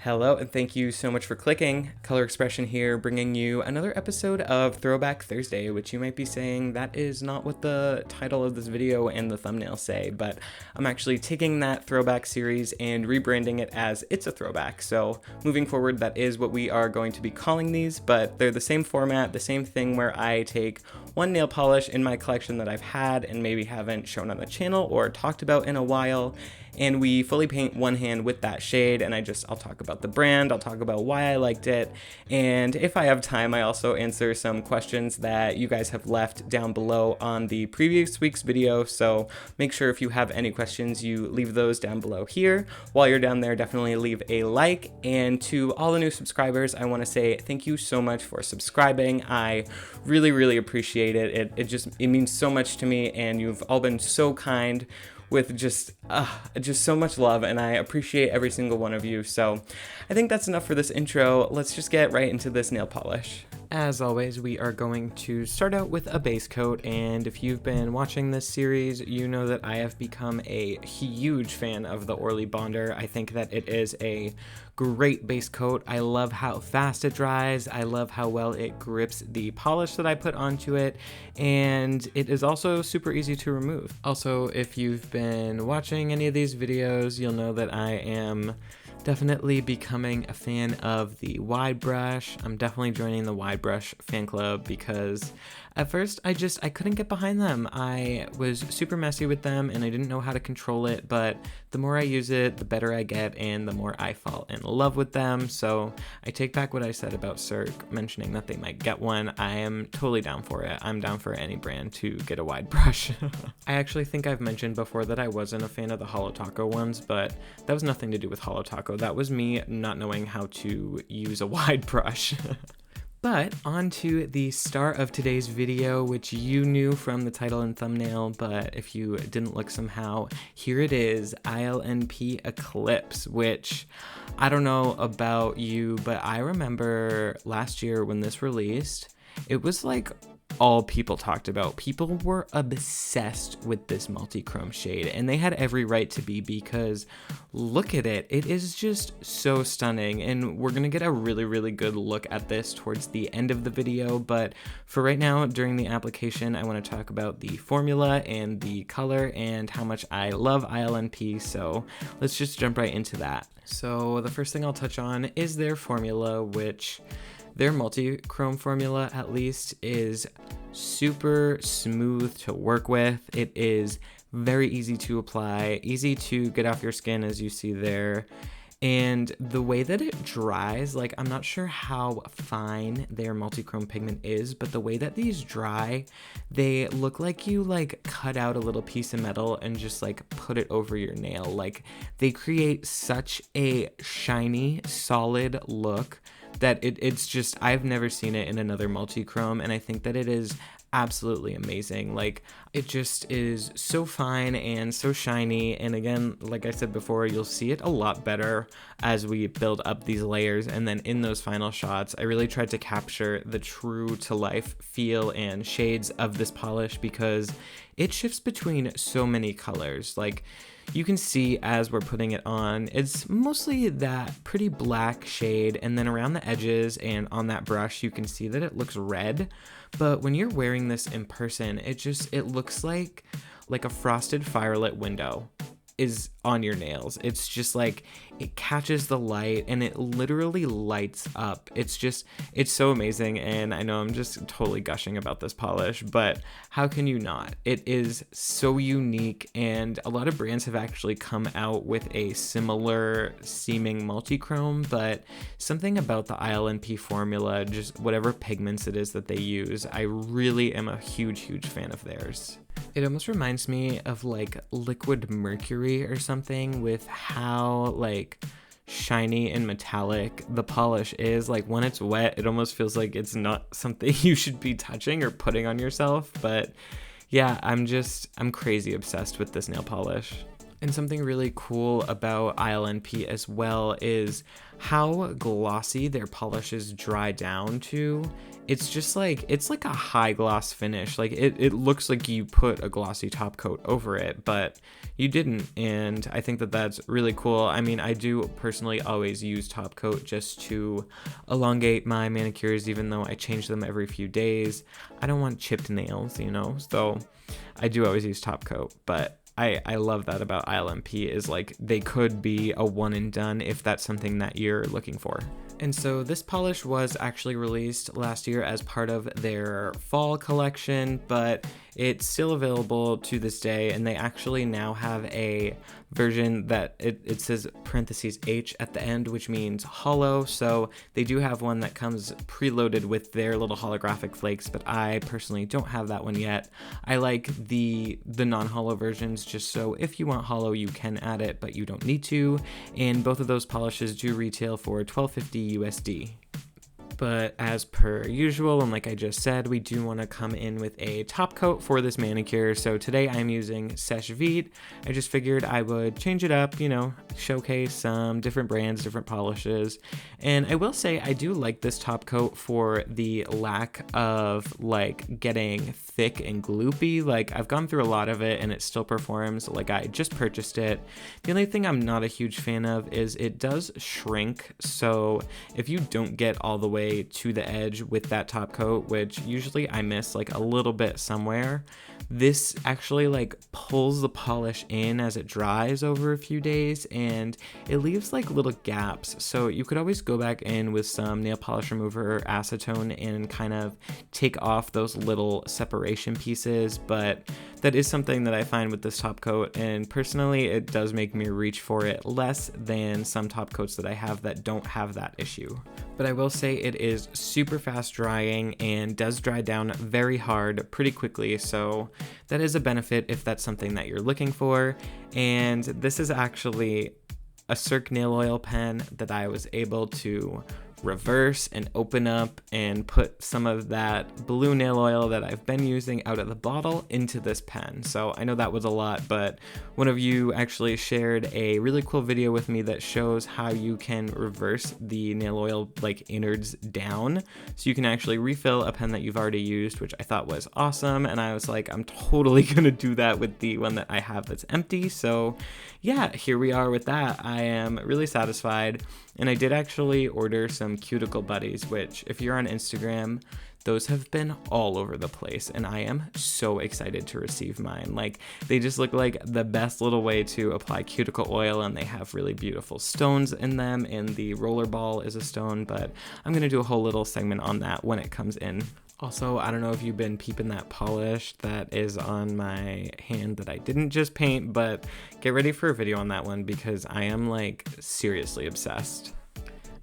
Hello, and thank you so much for clicking. Color Expression here, bringing you another episode of Throwback Thursday, which you might be saying that is not what the title of this video and the thumbnail say, but I'm actually taking that throwback series and rebranding it as It's a Throwback. So moving forward, that is what we are going to be calling these, but they're the same format, the same thing where I take one nail polish in my collection that I've had and maybe haven't shown on the channel or talked about in a while, and we fully paint one hand with that shade, and I'll talk about the brand, I'll talk about why I liked it, and if I have time, I also answer some questions that you guys have left down below on the previous week's video, so make sure if you have any questions, you leave those down below here. While you're down there, definitely leave a like, and to all the new subscribers, I want to say thank you so much for subscribing. I really appreciate it. It means so much to me, and you've all been so kind with just so much love, and I appreciate every single one of you. So I think that's enough for this intro. Let's just get right into this nail polish. As always, we are going to start out with a base coat, and if you've been watching this series, you know that I have become a huge fan of the Orly Bonder. I think that it is a great base coat. I love how fast it dries. I love how well it grips the polish that I put onto it, and it is also super easy to remove. Also, if you've been watching any of these videos, you'll know that I am definitely becoming a fan of the wide brush. I'm definitely joining the wide brush fan club because at first I couldn't get behind them. I was super messy with them and I didn't know how to control it, but the more I use it, the better I get and the more I fall in love with them. So I take back what I said about Cirque, mentioning that they might get one. I am totally down for it. I'm down for any brand to get a wide brush. I actually think I've mentioned before that I wasn't a fan of the Holo Taco ones, but that was nothing to do with Holo Taco. That was me not knowing how to use a wide brush. But on to the star of today's video, which you knew from the title and thumbnail, but if you didn't look somehow, here it is, Ilnp Eclipse, which I don't know about you, but I remember last year when this released, it was like all people talked about. People were obsessed with this multi-chrome shade, and they had every right to be because look at it. It is just so stunning, and we're gonna get a really good look at this towards the end of the video, but for right now, during the application, I want to talk about the formula and the color and how much I love Ilnp, so let's just jump right into that. So the first thing I'll touch on is their formula, which their multi-chrome formula, at least, is super smooth to work with. It is very easy to apply, easy to get off your skin, as you see there. And the way that it dries, like, I'm not sure how fine their multi-chrome pigment is, but the way that these dry, they look like you like cut out a little piece of metal and just like put it over your nail. Like, they create such a shiny, solid look that it's just, I've never seen it in another multi-chrome, and I think that it is absolutely amazing. Like, it just is so fine and so shiny, and again, like I said before, you'll see it a lot better as we build up these layers, and then in those final shots, I really tried to capture the true to life feel and shades of this polish because it shifts between so many colors. Like, you can see as we're putting it on, it's mostly that pretty black shade, and then around the edges and on that brush, you can see that it looks red. But when you're wearing this in person, it looks like a frosted firelit window is on your nails. It's just like, it catches the light and it literally lights up. It's so amazing, and I know I'm just totally gushing about this polish, but how can you not? It is so unique, and a lot of brands have actually come out with a similar seeming multi-chrome, but something about the Ilnp formula, just whatever pigments it is that they use, I really am a huge fan of theirs. It almost reminds me of like liquid mercury or something, with how like shiny and metallic the polish is. Like, when it's wet, it almost feels like it's not something you should be touching or putting on yourself. But yeah, I'm crazy obsessed with this nail polish. And something really cool about Ilnp as well is how glossy their polishes dry down to. It's just like, it's like a high gloss finish. Like it looks like you put a glossy top coat over it, but you didn't. And I think that that's really cool. I mean, I do personally always use top coat just to elongate my manicures, even though I change them every few days. I don't want chipped nails, you know? So I do always use top coat, but I love that about Ilnp is like they could be a one and done if that's something that you're looking for. And so this polish was actually released last year as part of their fall collection, but it's still available to this day, and they actually now have a version that it says parentheses H at the end, which means hollow. So they do have one that comes preloaded with their little holographic flakes, but I personally don't have that one yet. I like the non-hollow versions, just so if you want hollow, you can add it, but you don't need to. And both of those polishes do retail for $12.50 USD. But as per usual, and like I just said, we do want to come in with a top coat for this manicure. So today I'm using Sèche Vite. I just figured I would change it up, you know, showcase some different brands, different polishes. And I will say I do like this top coat for the lack of like getting thick and gloopy. Like I've gone through a lot of it and it still performs. Like I just purchased it. The only thing I'm not a huge fan of is it does shrink. So if you don't get all the way to the edge with that top coat, which usually I miss like a little bit somewhere, this actually like pulls the polish in as it dries over a few days, and it leaves like little gaps. So you could always go back in with some nail polish remover or acetone and kind of take off those little separation pieces. But that is something that I find with this top coat, and personally it does make me reach for it less than some top coats that I have that don't have that issue. But I will say it is super fast drying and does dry down very hard pretty quickly, so that is a benefit if that's something that you're looking for. And this is actually a Cirque nail oil pen that I was able to reverse and open up and put some of that blue nail oil that I've been using out of the bottle into this pen. So I know that was a lot, but one of you actually shared a really cool video with me that shows how you can reverse the nail oil like innards down, so you can actually refill a pen that you've already used, which I thought was awesome. And I was like, I'm totally gonna do that with the one that I have that's empty. So yeah, here we are with that. I am really satisfied. And I did actually order some Cuticle Buddies, which if you're on Instagram, those have been all over the place, and I am so excited to receive mine. Like, they just look like the best little way to apply cuticle oil, and they have really beautiful stones in them, and the roller ball is a stone, but I'm gonna do a whole little segment on that when it comes in. Also, I don't know if you've been peeping that polish that is on my hand that I didn't just paint, but get ready for a video on that one because I am like seriously obsessed.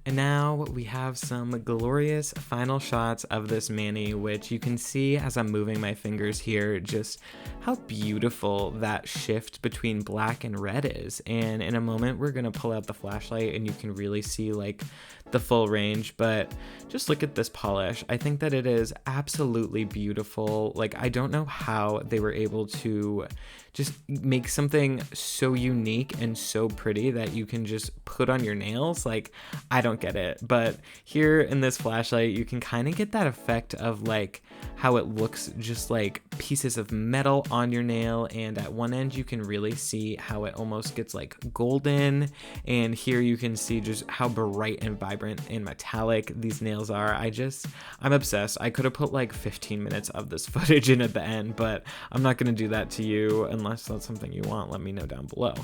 And now we have some glorious final shots of this mani, which you can see as I'm moving my fingers here, just how beautiful that shift between black and red is. And in a moment, we're gonna pull out the flashlight and you can really see like the full range, but just look at this polish. I think that it is absolutely beautiful. Like, I don't know how they were able to just make something so unique and so pretty that you can just put on your nails. Like, I don't get it, but here in this flashlight, you can kind of get that effect of like how it looks just like pieces of metal on your nail, and at one end you can really see how it almost gets like golden, and here you can see just how bright and vibrant and metallic these nails are. I'm obsessed. I could have put like 15 minutes of this footage in at the end, but I'm not going to do that to you unless that's something you want. Let me know down below.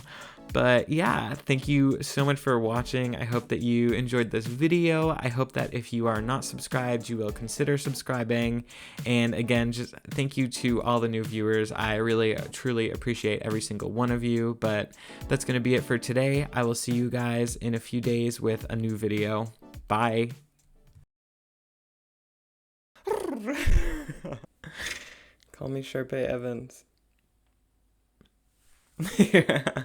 But yeah, thank you so much for watching. I hope that you enjoyed this video. I hope that if you are not subscribed, you will consider subscribing. And again, just thank you to all the new viewers. I really, truly appreciate every single one of you. But that's going to be it for today. I will see you guys in a few days with a new video. Bye. Call me Sharpay Evans. Yeah.